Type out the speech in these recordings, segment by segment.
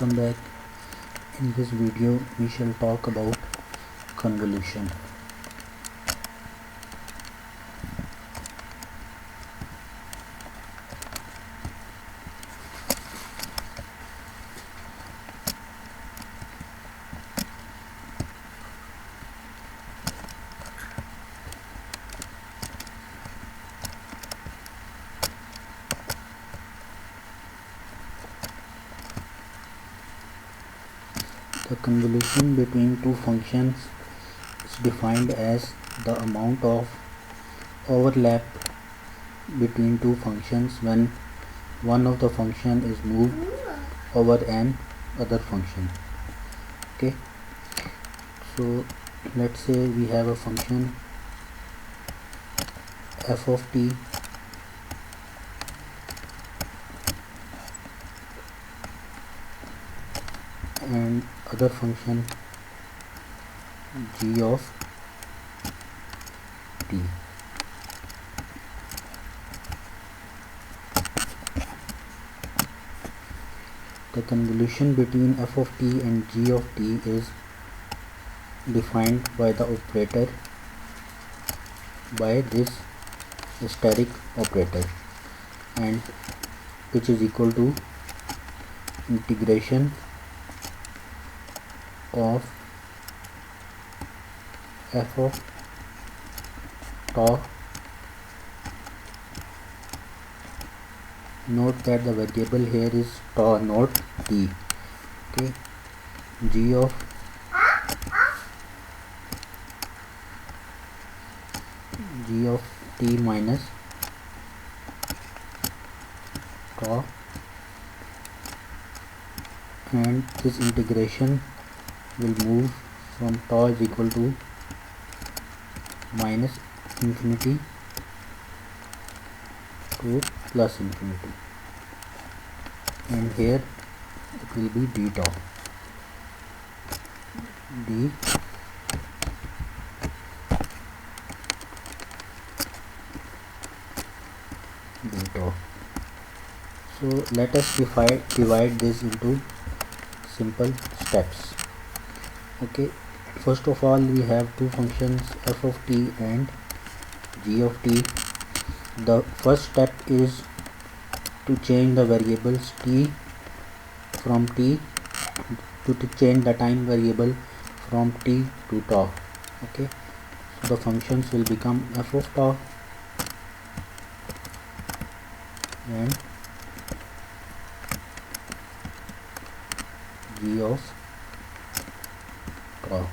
Welcome back. In this video we shall talk about convolution. The convolution between two functions is defined as the amount of overlap between two functions when one of the function is moved over an other function. Okay, so let's say we have a function f of t and other function g of t. The convolution between f of t and g of t is defined by the operator by this steric operator, and which is equal to integration of f of tau. Note that the variable here is tau, not t. Okay, g of t minus tau, and this integration will move from tau is equal to minus infinity to plus infinity, and here it will be d tau. So let us divide this into simple steps. Okay, first of all we have two functions f of t and g of t. The first step is to change the variables t from t to change the time variable from t to tau. Okay, so the functions will become f of tau and g of tau.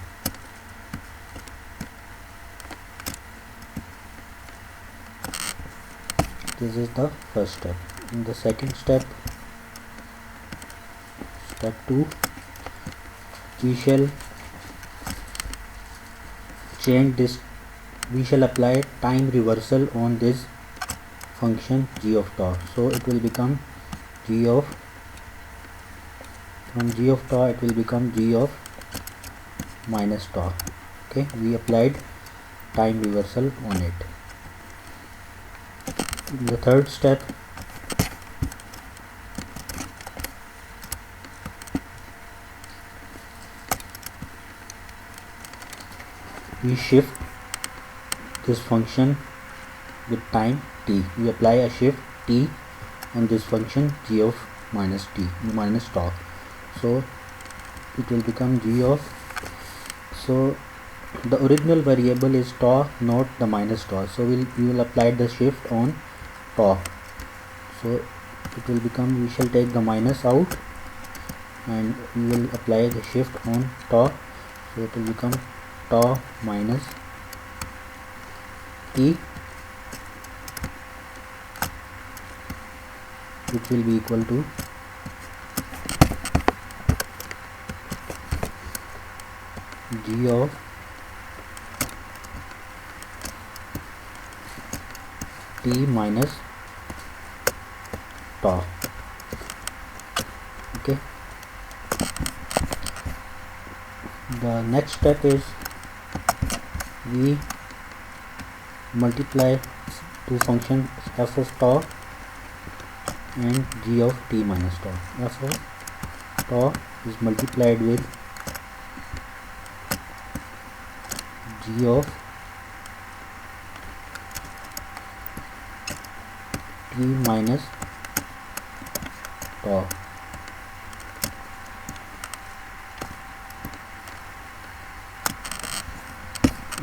This is the first step. In the second step, step 2, we shall change this, we shall apply time reversal on this function g of tau. So it will become from g of tau it will become g of minus tau. Okay, we applied time reversal on it. In the third step, we shift this function with time t. We apply a shift t on this function g of minus tau. So it will become g of, so the original variable is tau, not the minus tau, so we will apply the shift on tau. So it will become, we shall take the minus out and we will apply the shift on tau. So it will become tau minus t, which will be equal to g of t minus tau. Okay, the next step is we multiply two functions f of tau and g of t minus tau. F of tau is multiplied with g of t minus tau.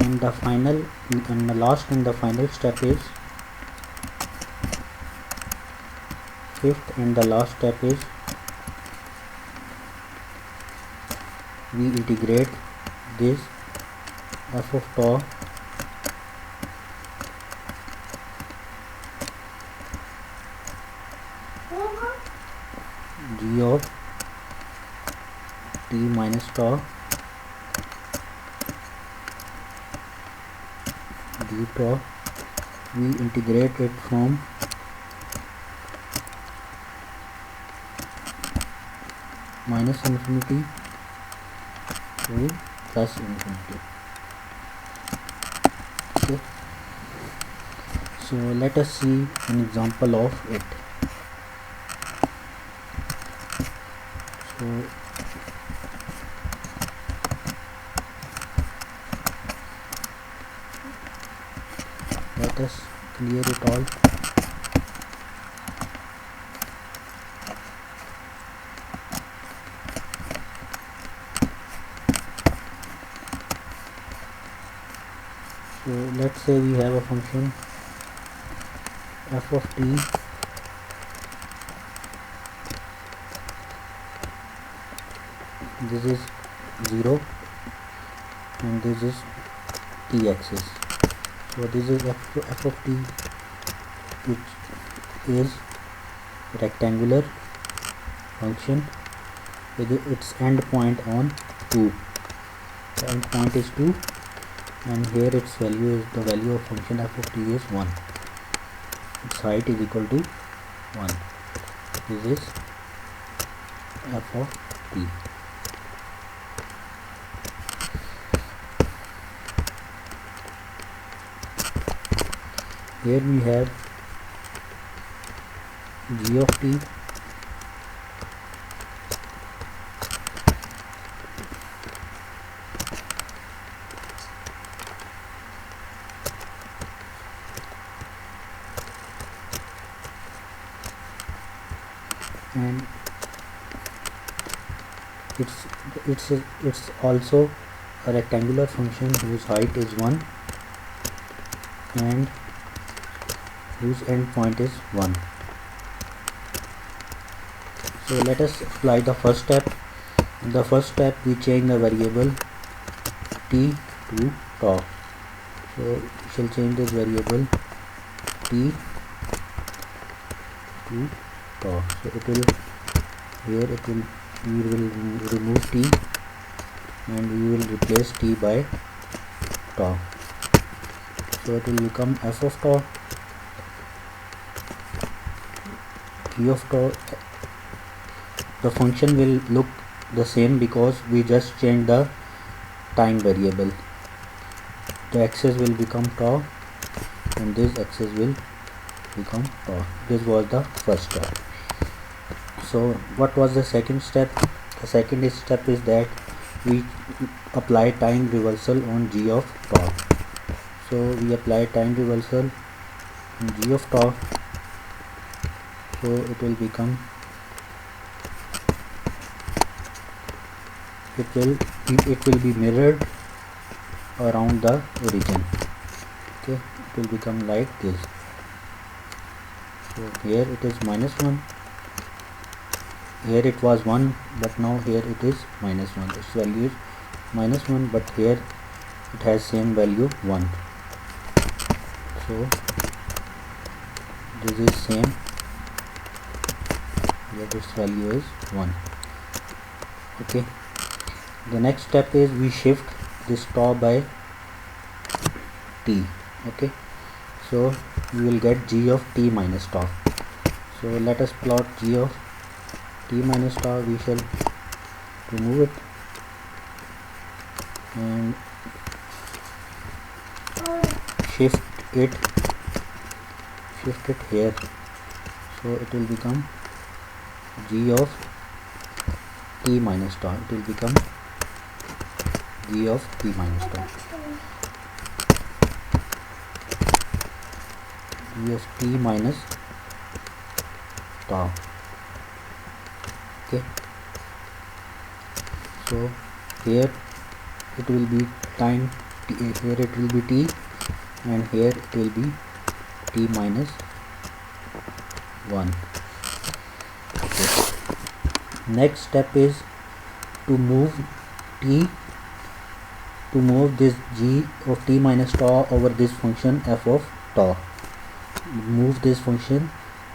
And the final and the last and the final step is fifth and the last step is we integrate this f of tau g of t minus tau d tau. We integrate it from minus infinity to plus infinity. Okay, so let us see an example of it. So let us clear it all. So let's say we have a function f of t this is 0 and this is t axis. So this is f of t, which is rectangular function with its end point on 2. The end point is 2 and here its value is the value of function f of t is 1. Its height is equal to 1. This is f of t. Here we have g of t and it's also a rectangular function whose height is 1 and whose end point is 1. So let us apply the first step. In the first step we change the variable t to tau. So we shall change this variable t to tau. So it will we will remove t and we will replace t by tau. So it will become f of tau t of tau. The function will look the same because we just change the time variable. The axis will become tau and this axis will become tau. This was the first step. So what was the second step? The second step is that we apply time reversal on g of tau. So we apply time reversal on g of tau. So it will become it will be mirrored around the origin. Okay, it will become like this. So here it is -1, here it was 1, but now here it is -1. Its value is -1, but here it has same value 1. So this is same, here its value is 1. Okay, the next step is we shift this tau by t. Okay, so we will get g of t minus tau. So let us plot g of t minus tau. We shall remove it and shift it here. So it will become g of t minus tau. It will become g of t minus tau. G of t minus tau. Okay. So here it will be time t, here it will be t, and here it will be t minus 1. Okay. Next step is to move this g of t minus tau over this function f of tau. Move this function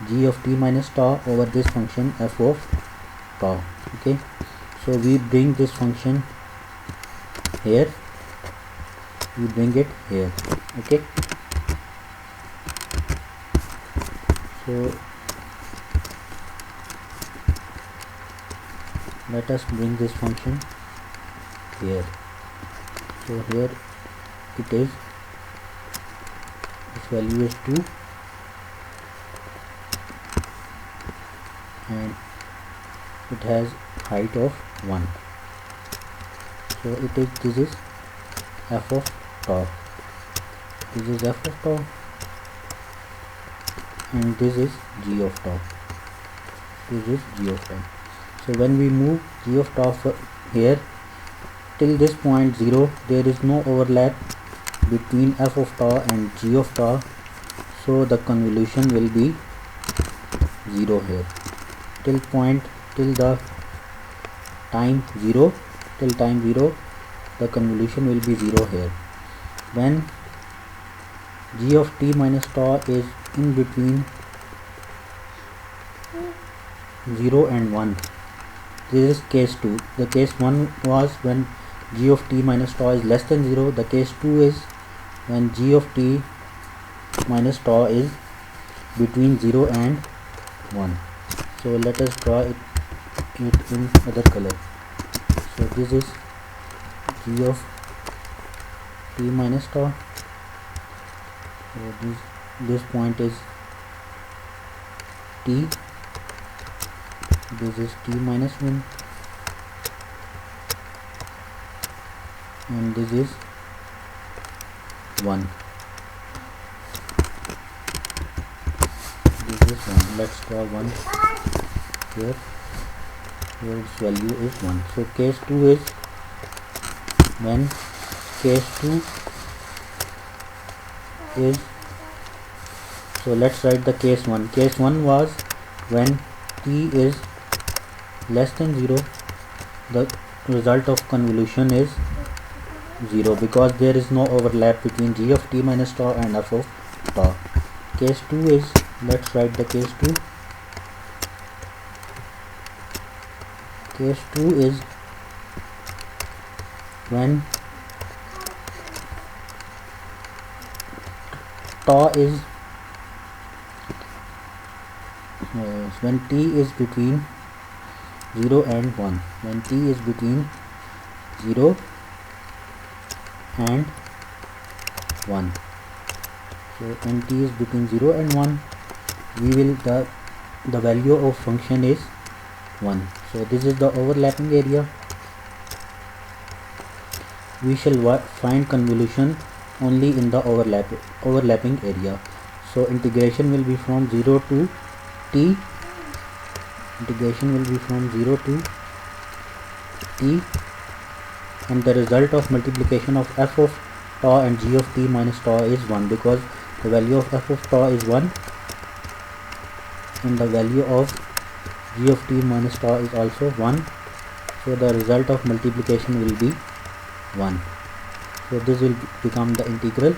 g of t minus tau over this function f of tau. Okay, so we bring this function here, we bring it here. Okay, so let us bring this function here. So here it is, this value is 2, and it has height of 1. So it is, this is f of tau, this is f of tau, and this is g of tau, this is g of tau. So when we move g of tau here till this point 0, there is no overlap between f of tau and g of tau, so the convolution will be 0 here. Till the time 0, the convolution will be 0 here. When g of t minus tau is in between 0 and 1, this is case 2. The case 1 was when g of t minus tau is less than 0. The case 2 is when g of t minus tau is between 0 and 1. So let us draw it in other color. So this is g of t minus tau. So this point is t, this is t minus 1, and this is 1. This is 1. Let's draw 1 here. Here its value is 1. So case 2 is when case 2 is, so let's write the case 1. Case 1 was when t is less than 0, the result of convolution is 0 because there is no overlap between g of t minus tau and f of tau. Case 2 is, let's write the case 2. Case 2 is when tau is when t is between 0 and 1, when t is between 0 and 1. So when t is between 0 and 1, we will the value of function is 1. So this is the overlapping area. We shall find convolution only in the overlapping area. So integration will be from 0 to t, integration will be from 0 to t, and the result of multiplication of f of tau and g of t minus tau is 1 because the value of f of tau is 1 and the value of g of t minus tau is also 1. So the result of multiplication will be 1. So this will become the integral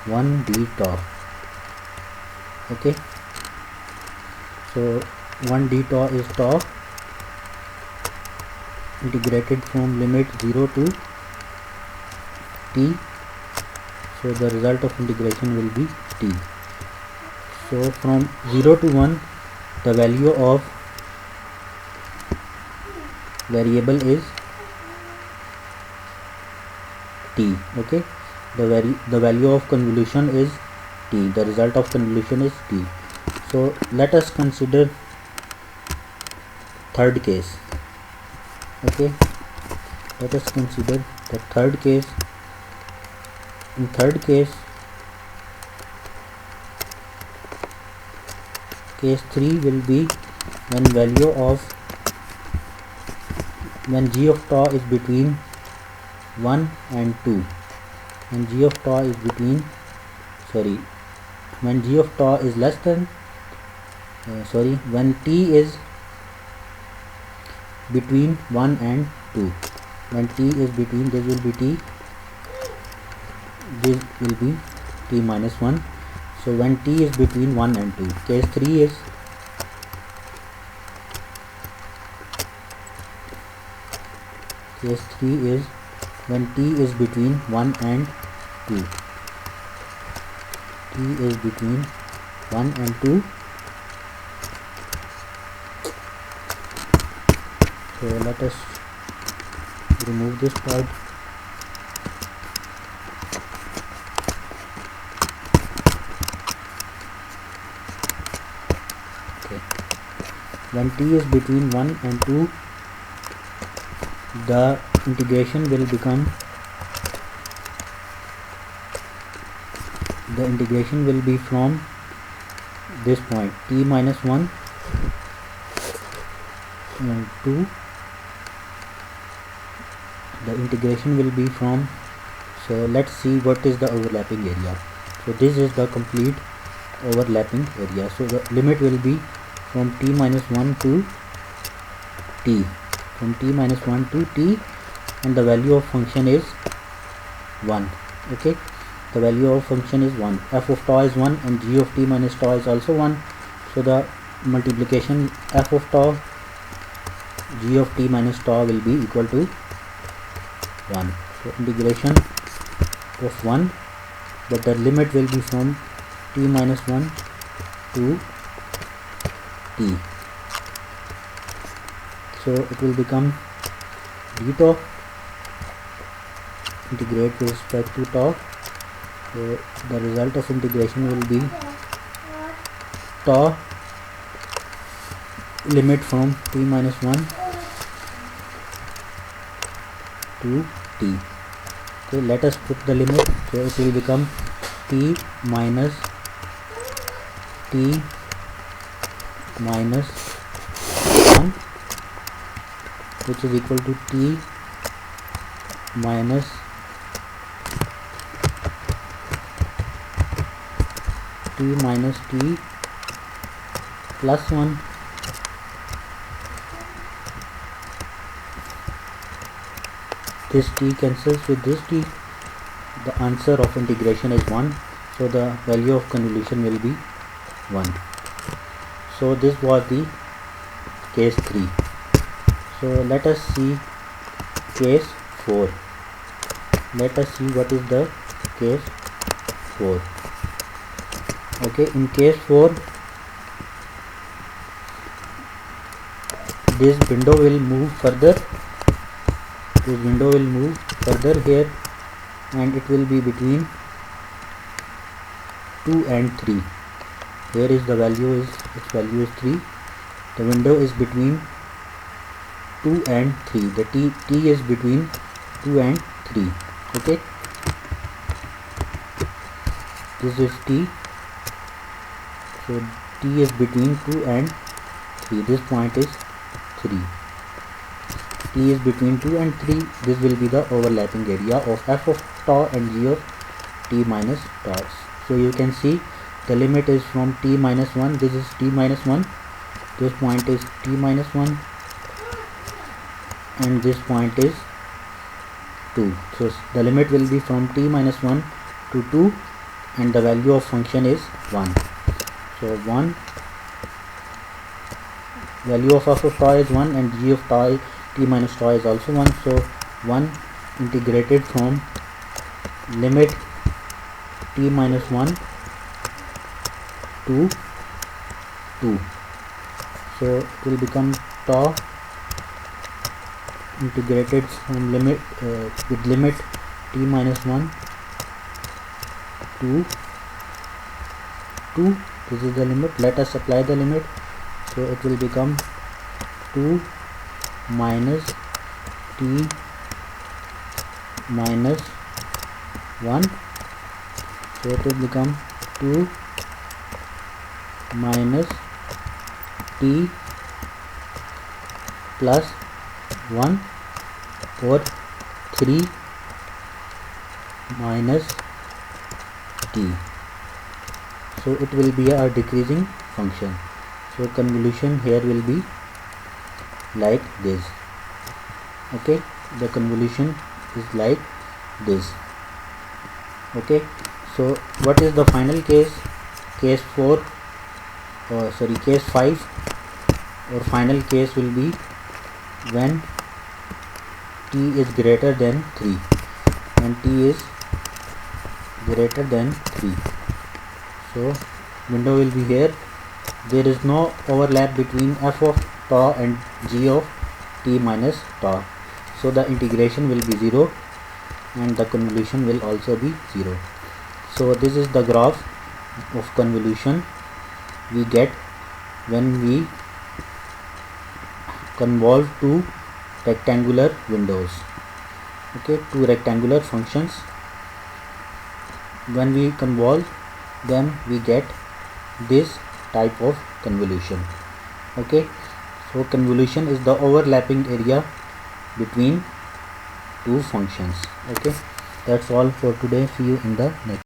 1 d tau. Okay, so 1 d tau is tau integrated from limit 0 to t. So the result of integration will be t. So from 0 to 1, the value of variable is t. Okay, the value of convolution is t, the result of convolution is t. So let us consider third case. Okay, let us consider the third case. In third case, case 3 will be when g of tau is between 1 and 2, and g of tau is between when g of tau is less than when t is between 1 and 2. When t is between, this will be t minus 1. So when t is between 1 and 2, case 3 is when t is between 1 and 2. T is between 1 and 2. So let us remove this part. Okay. When t is between 1 and 2, the integration will be from this point t minus 1 and 2. The integration will be from, so let's see what is the overlapping area. So this is the complete overlapping area. So the limit will be from t minus 1 to t, and the value of function is 1. Okay, the value of function is 1. F of tau is 1 and g of t minus tau is also 1. So the multiplication f of tau g of t minus tau will be equal to 1. So integration of 1, but the limit will be from t minus 1 to t. So it will become d tau, integrate with respect to tau. So the result of integration will be tau limit from t minus 1 to t. Okay, let us put the limit. So it will become t minus 1 which is equal to t minus t plus 1 . This t cancels with this t. The answer of integration is 1. So the value of convolution will be 1. So this was the case 3. So let us see case 4. Let us see what is the case 4. Okay, in case 4, this window will move further. Here, and it will be between 2 and 3. Here is the value its value is 3. The window is between 2 and 3. The t is between 2 and 3. Okay, this is t. So t is between 2 and 3. This point is 3. T is between 2 and 3. This will be the overlapping area of f of tau and g of t minus tau. So you can see the limit is from t minus 1. This is t minus 1. This point is t minus 1, and this point is 2. So the limit will be from t minus 1 to 2, and the value of function is 1. So 1, value of f of tau is 1, and g of tau t minus tau is also 1. So 1 integrated from limit t minus 1 to 2. So it will become tau integrated from limit with limit t minus 1 to 2. This is the limit. Let us apply the limit. So it will become 2 minus t minus 1, so it will become 2 minus t plus 1 or 3 minus t. So it will be a decreasing function. So convolution here will be like this. Okay, the convolution is like this. Okay, so what is the final case? Case 4 or case 5 or final case will be when t is greater than 3, when t is greater than 3. So window will be here. There is no overlap between f of tau and g of t minus tau, so the integration will be 0 and the convolution will also be 0. So this is the graph of convolution we get when we convolve two rectangular windows. Okay, two rectangular functions, when we convolve them we get this type of convolution. Okay, so convolution is the overlapping area between two functions. Okay, that's all for today. See you in the next.